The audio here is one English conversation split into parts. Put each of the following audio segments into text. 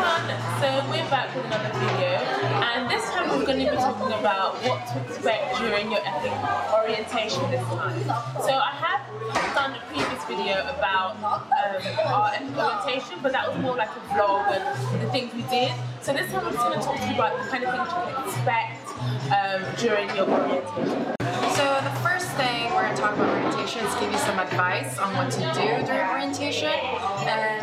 everyone, so we're back with another video, and this time we're going to be talking about what to expect during your EPIK orientation this time. So I have done a previous video about our EPIK orientation, but that was more like a vlog and the things we did. So this time I'm just going to talk to you about the kind of things you can expect during your orientation. So the first thing we're going to talk about orientation is give you some advice on what to do during orientation. And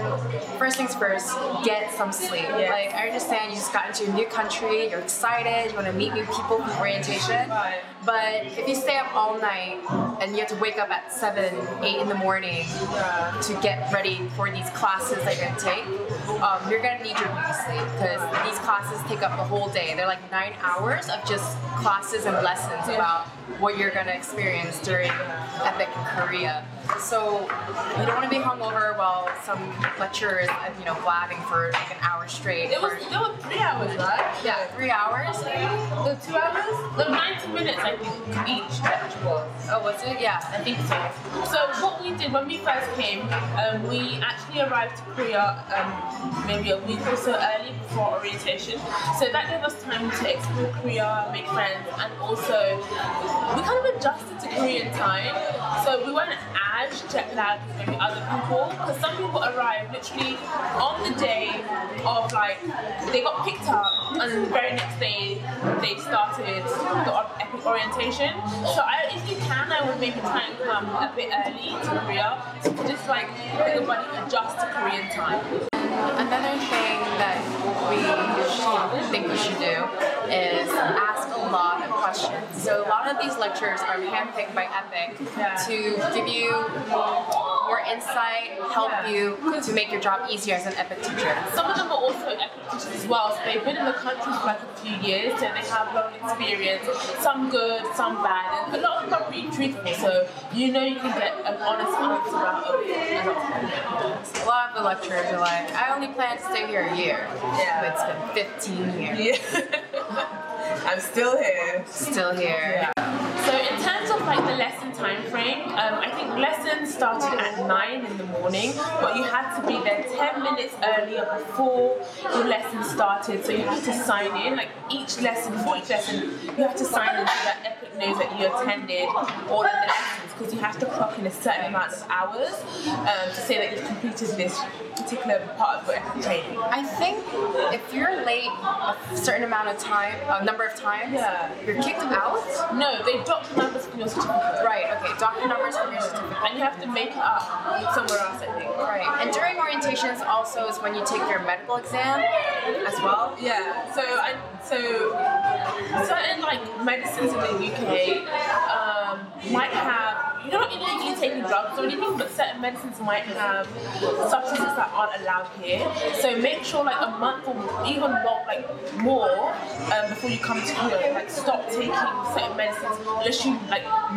first things first, get some sleep. Yes. Like, I understand you just got into a new country, you're excited, you want to meet new people for orientation. Right. But if you stay up all night and you have to wake up at 7, 8 in the morning to get ready for these classes that you're going to take, you're going to need your beauty sleep because these classes take up the whole day. They're like 9 hours of just classes and lessons about what you're going to experience during EPIK in Korea. So you don't want to be hungover while some lecturer is, blabbing for like an hour straight. There were 3 hours, right? Yeah, 3 hours. The 2 hours? The 90 minutes, I think, each lecture was. Oh, was it? Yeah. I think so. So what we did when we first came, we actually arrived to Korea maybe a week or so early before orientation. So that gave us time to explore Korea, make friends, and also we kind of adjusted to Korean time. So we weren't as jet lagged as maybe other people, because some people arrived literally on the day of they got picked up and the very next day they started the EPIK orientation. So if you can, I would maybe try and come a bit early to Korea to just let the body adjust to Korean time. Another thing that we think you should do is ask a lot of questions. So a lot of these lectures are handpicked by EPIK to give you more insight, help you to make your job easier as an EPIK teacher. Some of them are also EPIK teachers as well, so they've been in the country for a few years, so they have long experience, some good, some bad, and a lot of them are pretty truthful, so you can get an honest answer out of a lot of them. A lot of the lecturers are like, I only plan to stay here a year. Yeah. But it's been 15 years. Yeah. I'm still here. Still here. Yeah. So in terms of the lesson time frame, I think lessons started at 9 in the morning, but you had to be there 10 minutes earlier before your lesson started, so you had to sign in. For each lesson, you have to sign in so that EPIK knows that you attended all of the lessons, because you have to clock in a certain amount of hours to say that you've completed this particular part of your EPIK training. I think if you're late a certain amount of time, a number of times, you're kicked out? No, they drop the numbers from your certificate. Right, okay, drop the numbers from your certificate. And you have to make it up somewhere else, I think. Right, and during orientations also is when you take your medical exam as well. Yeah, so certain medicines in the UK might have, you're not illegally taking drugs or anything, but certain medicines might have substances that aren't allowed here. So make sure a month or even more before you come to Korea, stop taking certain medicines unless you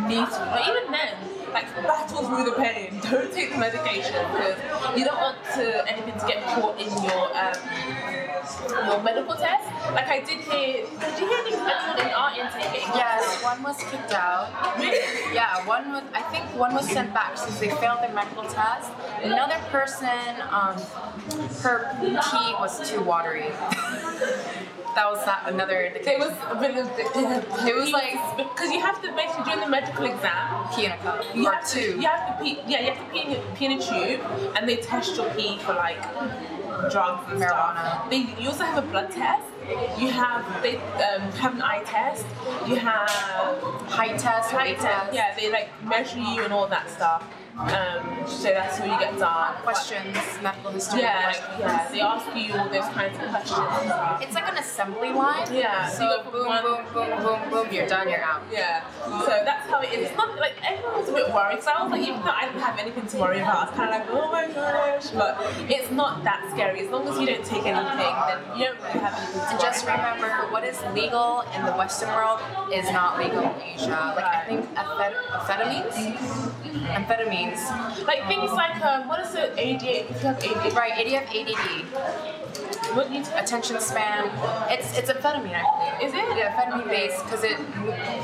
need to. But even then, battle through the pain. Don't take the medication because you don't want anything to get caught in your medical test. I did hear. Did you hear anyone in our intake? Yes, one was kicked out. Really? Yeah, I think one was sent back since they failed their medical test. Another person, her pee was too watery. That was another indication. It was a bit of. It was because you have to basically during the medical exam. Pee in a cup. You or have two. To, you have to pee. Yeah, you have to pee in a tube, and they test your pee for drugs and marijuana. Stuff. You also have a blood test. They have an eye test. You have height test. Yeah, they measure you and all that stuff. So that's what you get done. Questions, medical history. They ask you all those kinds of questions. It's like an assembly line. Yeah. So you go boom, boom, boom, boom, boom. You're done. You're out. Yeah. So that's how it is. It's not everyone was a bit worried. So I was even though I didn't have anything to worry about, I was kind of oh my gosh. But it's not that scary as long as you don't take anything. Then you don't really have anything to And just remember, what is legal in the Western world is not legal in Asia. I think amphetamines. Things what is it? ADHD. If you have ADHD. Right, ADD. What do you take? Attention span. It's amphetamine, I believe. Is it? Yeah, amphetamine based because it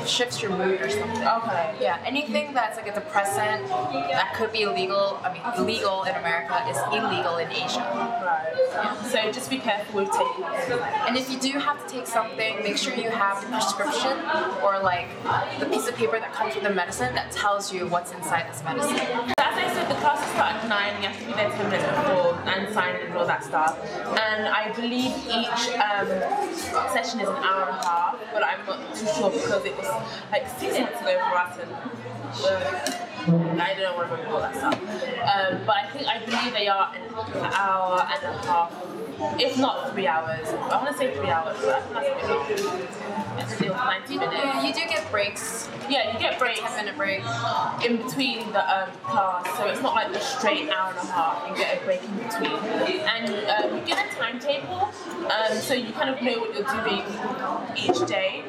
shifts your mood or something. Okay. Yeah, anything that's a depressant that could be legal. Legal in America is illegal in Asia. Right. Yeah. So So just be careful with taking it. And if you do have to take something, make sure you have the prescription or like the piece of paper that comes with the medicine that tells you what's inside this medicine. As I said, the classes start at 9, you have to be there 10 minutes before and sign in and all that stuff. And I believe each session is an hour and a half, but I'm not too sure because it was like 6 months ago for us and I don't want to remember all that stuff. But I believe they are an hour and a half, if not 3 hours. I want to say 3 hours, but I think that's a bit long. It's still 90 minutes. Yeah, you do get breaks. Yeah, you get breaks. 10-minute break. In between the class, so it's not like a straight hour and a half. You get a break in between, and you get a timetable, so you kind of know what you're doing each day.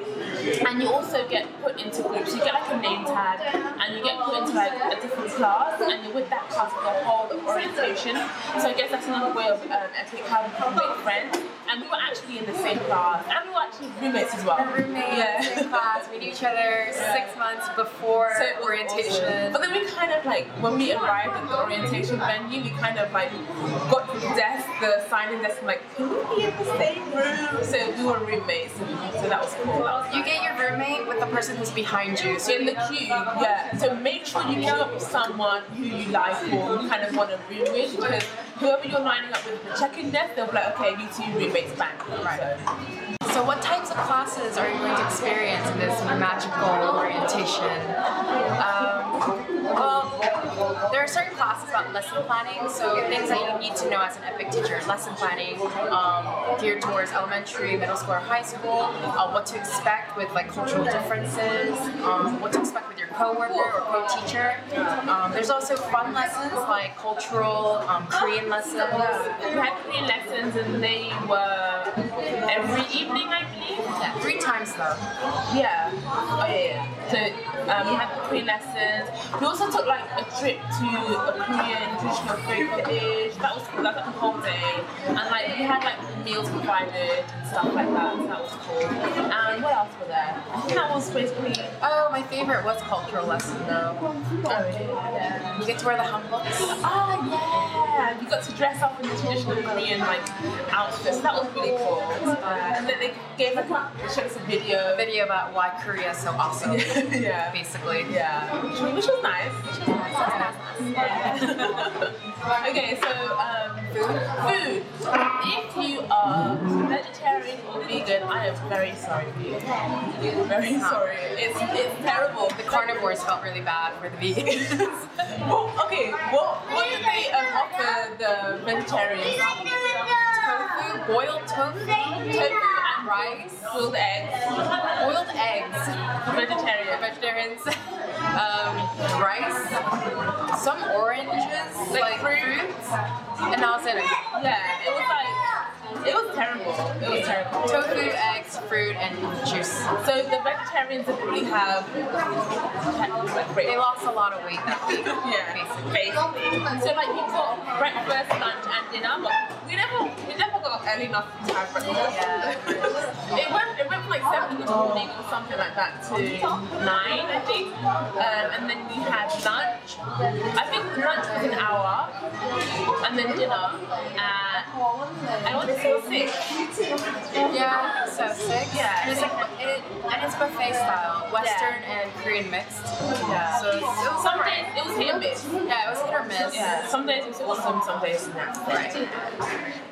And you also get put into groups. You get like a name tag, and you get put into like a different class, and you're with that class for the whole of orientation. So I guess that's another way of EPIK, how we can make friends. And we were actually in the same class, and we were actually roommates as well. Roommates, same class. We knew each other 6 months before orientation. Awesome. But then we kind of like, when we arrived at the orientation venue, we kind of like got the desk, the signing desk, and like, can we be in the same room? So we were roommates, so that was cool. You get your roommate with the person who's behind you. So in the queue, yeah. So make sure you queue up with someone who you like or you kind of want to room with, because whoever you're lining up with the check-in desk, they'll be like, okay, you two roommates, bang. Right. So what types of classes are you going to experience in this magical orientation? Well, there are certain classes about lesson planning, so things that you need to know as an EPIK teacher. Lesson planning geared towards elementary, middle school, or high school, what to expect with like cultural differences, what to expect with your co-worker or co-teacher. There's also fun lessons like cultural, Korean lessons. We had Korean lessons and they were every evening, I believe. Yeah, 3 times though. Yeah. Oh yeah. So we had Korean lessons. We also took like a trip to a Korean traditional food village. That was cool. That was like a whole day. And like we had like meals provided and stuff like that. So that was cool. And what else was there? I think that was basically. Oh, my favorite was cultural lesson though. Oh really? Yeah. You get to wear the hanboks. Oh yeah. You got to dress up in the traditional Korean like outfits. That was really cool. And then they gave like showed us a video About why Korea is so awesome. yeah. Basically. Yeah. Which was nice. Yeah. Okay, so food. If you are vegetarian or vegan, I am very sorry for you. Very sorry. It's terrible. The carnivores felt really bad for the vegans. Well, okay, what did they offer the vegetarians? Tofu, boiled tofu and rice, boiled eggs for vegetarians, rice, some oranges, like fruits, and that was it. Yeah, it was terrible. Tofu, eggs, fruit, and juice. So the vegetarians didn't have they lost a lot of weight that week. Yeah, basically. So like we got breakfast, lunch, and dinner, but we never got early enough to have breakfast. Yeah. It went from like 7 in the morning or something like that to 9, I think. And then we had lunch. I think lunch was an hour, and then dinner at I want to say 6. Yeah, so 6. Yeah. And it's like it's buffet style, Western and Korean mixed. Yeah. So it was some days it was hit and miss. Yeah, it was hit or miss. Yeah. Some days it was awesome, some days not. Right.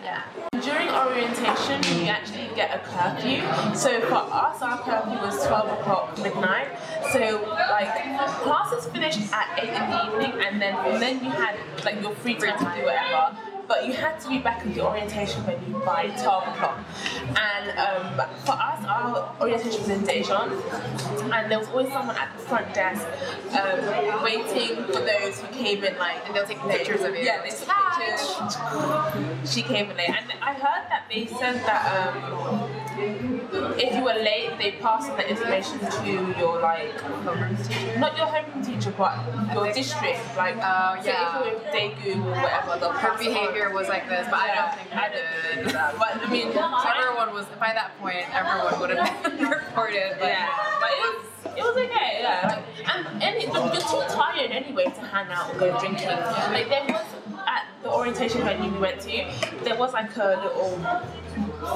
Yeah. During orientation, you actually get a curfew. So for us, our curfew was 12 o'clock midnight. So like classes finished at 8 in the evening, and then you had like your free time to do whatever. But you had to be back at the orientation venue by 12 o'clock. And for us, our orientation was in Daejeon, and there was always someone at the front desk waiting for those who came in like, and they'll take pictures of you. Yeah, they took pictures. She came in late, and I heard that they said that if you were late, they passed on the information to your like homeroom teacher. Not your homeroom teacher, but your district. Like, so if you're with Daegu or whatever, her behavior was like this, but I don't think I did. But I mean, everyone was by that point. Everyone would have been reported. But but it was okay. Yeah, like, and you're too tired anyway to hang out or go drinking. Like there was at the orientation venue we went to, there was like a little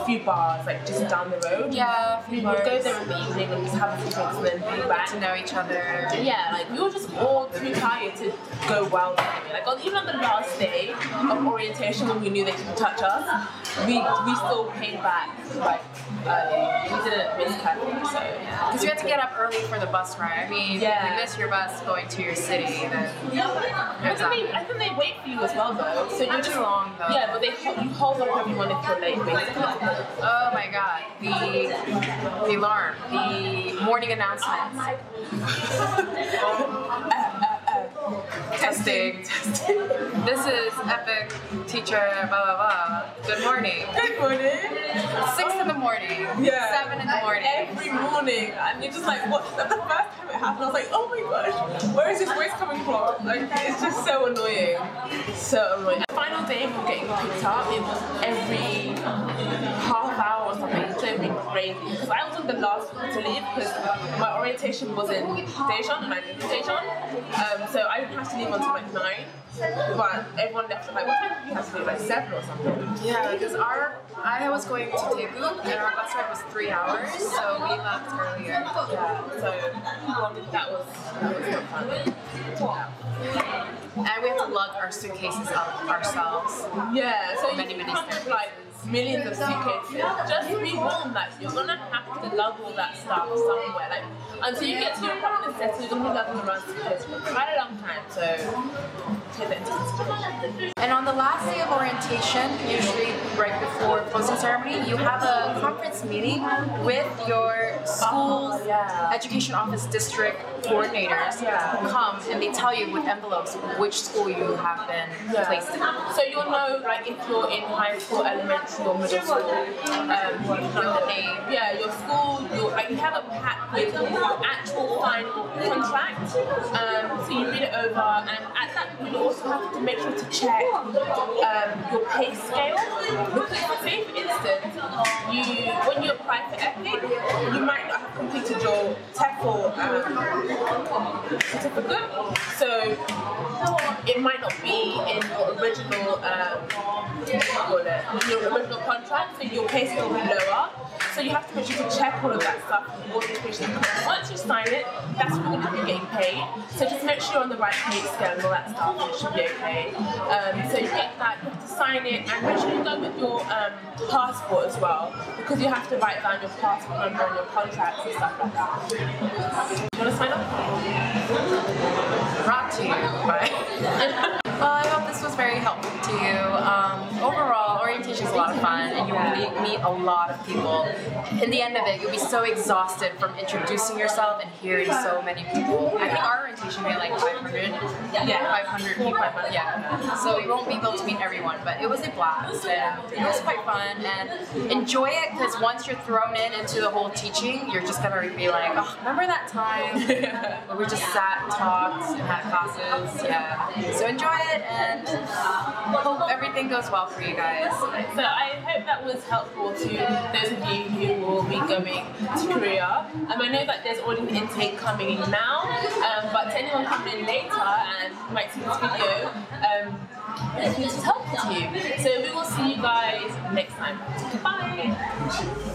few bars like just down the road. Yeah, We would go there in the evening and just have a few drinks and then head back. To know each other. Yeah, like we were just all too tired to go wild anyway. Like even on the last day of orientation when we knew they couldn't touch us, we still came back like early. We didn't miss curfew, so yeah. Because you had to get up early for the bus ride. I mean, Yeah. if you miss your bus going to your city, then I think they wait for you as well though. So you're Not too long though. Yeah, but you hold up everyone if you're late basically. Oh my god, the alarm, the morning announcements. Testing. This is EPIK teacher, blah blah blah. Good morning. Good morning. 6 in the morning. Yeah. 7 in the morning. Every morning, and you're just like, what? The first time it happened, I was like, oh my gosh, where is this voice coming from? Like, it's just so annoying. So annoying. The final day we were getting picked up, it was every half hour or something. So it'd been crazy. Because I was on the last one to leave because my orientation was in Daejeon and I live in Daejeon. So I didn't have to leave until like 9. But everyone left at like, what time did you have to leave? Like 7 or something. Yeah, because I was going to Daegu and our bus ride was 3 hours, so we left earlier. Yeah, so that was not fun. Yeah. And we had to lug our suitcases up ourselves. Yeah, so Many you come with like suitcases. millions of suitcases. Just be warned that you're gonna have to lug all that stuff somewhere. Like until you get to your apartment settle, you're gonna be lugging around suitcases for quite a long time. So take that into consideration. And on the last day of orientation, usually right before closing ceremony, you have a conference meeting with your school's education office district coordinators who come and they tell you with envelopes which school you have been placed in. So you'll know like if you're in high school, elementary or middle school, you know the name. Yeah, your school, you have a pack with your actual final contract. So you read it over and at that point you also have to make sure to check your pay scale. Because say for instance, when you apply for EPIK, you might not have completed your TEFL certificate. So it might not be in your original original contract, so your pay scale will be lower. So you have to make sure to check all of that stuff in order to make sure. Once you sign it, that's when you're going to be getting paid. So just make sure you're on the right pay scale and all that stuff, and it should be okay. So you get that, you have to sign it, and make sure you go with your passport as well, because you have to write down your passport number on your contracts and stuff like that. You want to sign up? Brought to you by... Well, I hope this was very helpful to you. Overall, orientation is a lot of fun and you'll meet a lot of people. In the end of it, you'll be so exhausted from introducing yourself and hearing so many people. I think our orientation made like 500. Yeah, 500 people. Yeah. So you won't be able to meet everyone, but it was a blast and it was quite fun. And enjoy it because once you're thrown into the whole teaching, you're just gonna be like, oh, remember that time where we just sat, talked, and had classes? Yeah. So enjoy it and hope everything goes well for you guys. So I hope that was helpful to those of you who will be going to Korea. I know that there's already an intake coming in now, but to anyone coming in later and who might see this video, this is helpful to you. So we will see you guys next time. Bye!